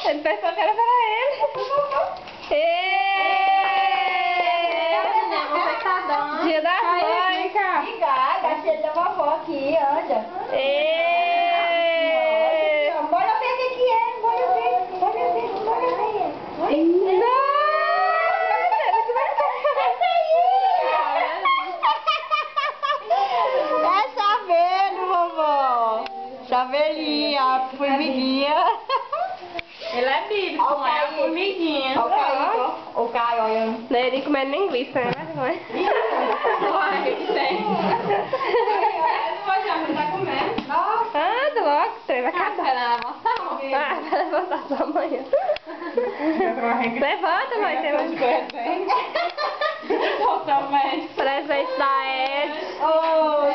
Ele pensou que era para ele. Dia das Mães. Obrigada, a cheia da vovó aqui, olha. Bora ver o que é. Bora ver. É chaveiro, vovó. Chavelinha, formiguinha. Ele é bíblico, não é a formiguinha. O Caio, olha. Não é ele comendo linguiça, né? Vai, que tem. Hoje a mãe tá comendo. Nossa. Anda logo, você vai acabar. Espera levantar. Ah, vai levantar só amanhã. Levanta, mãe. Tem mais Totalmente. presente da Ed. Oh, Eu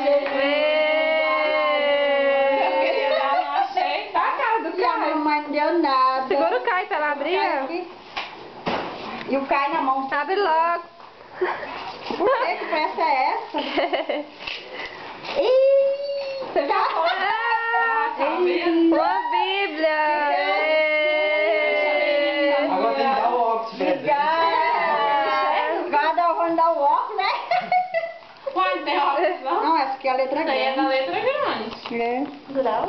queria dar, não achei. Tá a cara do e a Caio. mamãe não deu nada. Segura o Caio pra ela abrir. E o Caio na mão. Abre logo. Por que peça é essa? Você viu? Uma Bíblia. Agora tem que dar o óculos pra ele. Vamos dar o óculos, né? Uai, tem óculos, não? Não, essa aqui é a letra Isso aí é da grande. letra grande. É.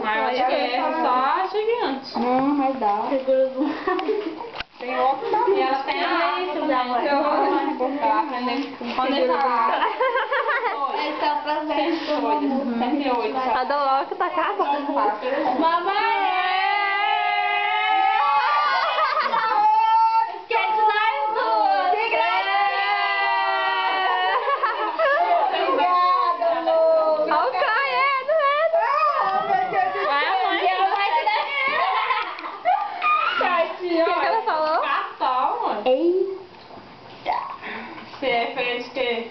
Mas eu acho que essa só a gigante. Não, mas dá. Tem óculos da E ela tem a letra também. Eu vou aprender. Quando ele falar. Esse é o presente. 78. A do logo tá acabando. Mamãe! Eita! Você é feio de quê?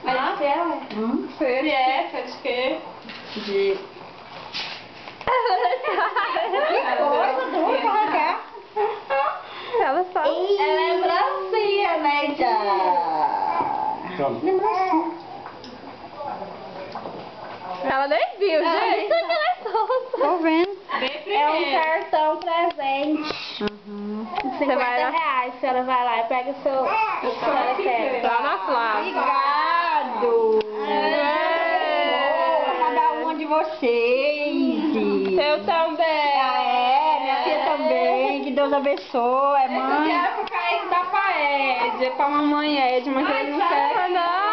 Mas é, ué. Você é feio de quê? De... Que coisa dura carregar. Ela só. É lembrancinha, né, já? Toma. Lembrancinha. Ela nem viu, gente. Tô vendo. É um cartão presente. Você vai lá. R$50. A senhora vai lá e pega o seu... Lá na Flávia. Obrigado. Cada uma de vocês. Eu também. Minha filha também. Que Deus abençoe, Esse aqui mãe. era pro Kaique dar pra Ed, pra mamãe Ed, mas ele não quer. Não.